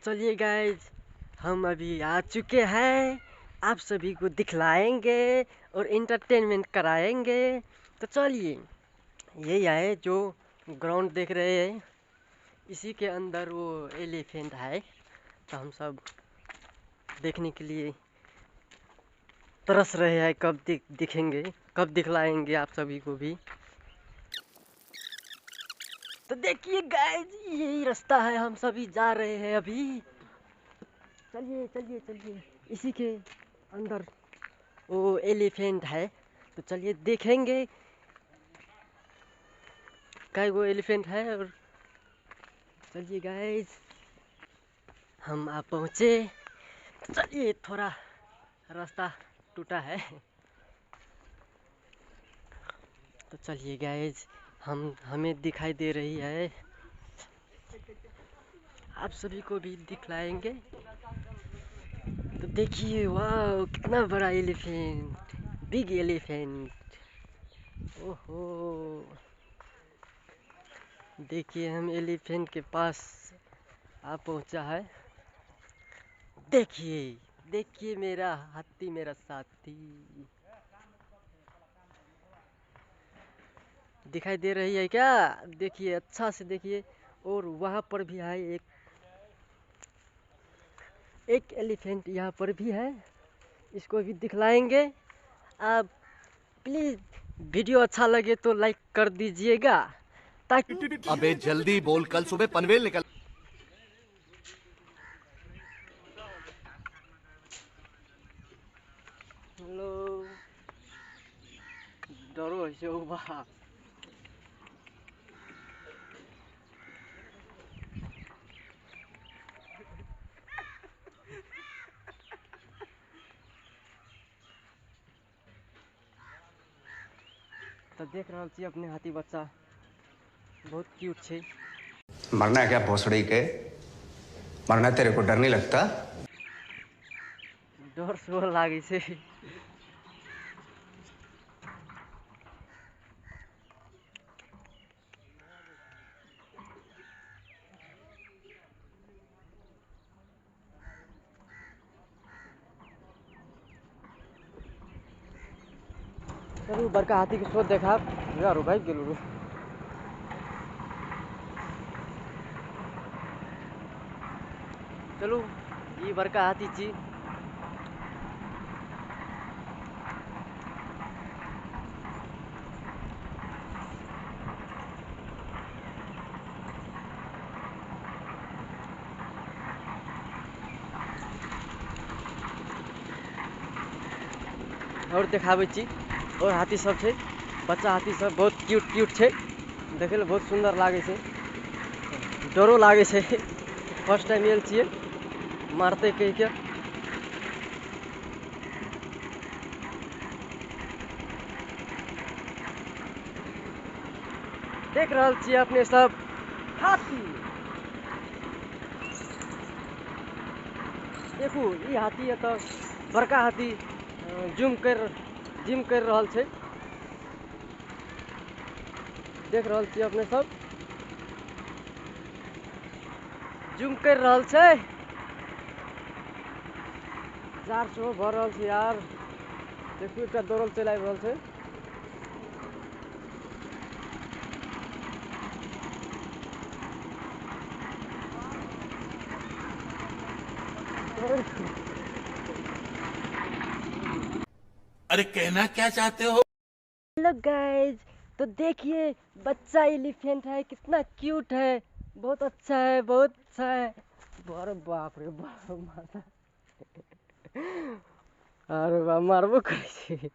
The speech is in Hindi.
चलिए गाइज, हम अभी आ चुके हैं, आप सभी को दिखलाएंगे और एंटरटेनमेंट कराएंगे। तो चलिए, यही है जो ग्राउंड देख रहे हैं, इसी के अंदर वो एलिफेंट है। तो हम सब देखने के लिए तरस रहे हैं, कब दिखेंगे, कब दिखलाएंगे आप सभी को भी। तो देखिए गाइज, यही रास्ता है, हम सभी जा रहे हैं अभी। चलिए चलिए चलिए, इसी के अंदर वो एलिफेंट है। तो चलिए देखेंगे क्या वो एलिफेंट है। और चलिए गाइज, हम आप पहुँचे। चलिए, थोड़ा रास्ता टूटा है, तो चलिए गाइज, हमें दिखाई दे रही है, आप सभी को भी दिखलाएंगे। तो देखिए, वाह कितना बड़ा एलिफेंट, बिग एलिफेंट। ओहो, देखिए हम एलिफेंट के पास आ पहुंचा है। देखिए देखिए, मेरा हाथी, मेरा साथी दिखाई दे रही है क्या? देखिए, अच्छा से देखिए। और वहाँ पर भी है एक एलिफेंट, यहाँ पर भी है, इसको भी दिखलाएंगे। आप प्लीज़ वीडियो अच्छा लगे तो लाइक कर दीजिएगा, ताकि अबे जल्दी बोल, कल सुबह पनवेल निकल। हेलो, डरो ऐसे होगा। तो देख रहा छी अपने हाथी बच्चा, बहुत क्यूट छे। मरना है क्या भोसड़ी के? मरना तेरे को डर नहीं लगता? डर सो लागे छे। चलू बड़का हाथी के शोध देखा यार, भाई गेलू। चलू, ये बड़का हाथी छी। और देखाबै छी, और हाथी सब छे, बच्चा हाथी सब बहुत क्यूट क्यूट छे, देखे ले बहुत सुंदर लागे छे, डरो लागे छे। फर्स्ट टाइम आयल छियै, मारते कह के। देख रहल छियै अपने सब हाथी, देखू ई हाथी है, तो बड़का हाथी जिम कर रहल छे। देख रहल छियै अपने सब, जूम कर रहल छे। 400 भर रहल छे यार, देखू एकटा दौड़ल चल आबि रहल छे। अरे कहना क्या चाहते हो? हेलो गाइज, तो देखिए बच्चा एलिफेंट है, कितना क्यूट है, बहुत अच्छा है, बहुत अच्छा है। अरे बाप रे बाप, माता, अरे बाप, मारबो करे छे।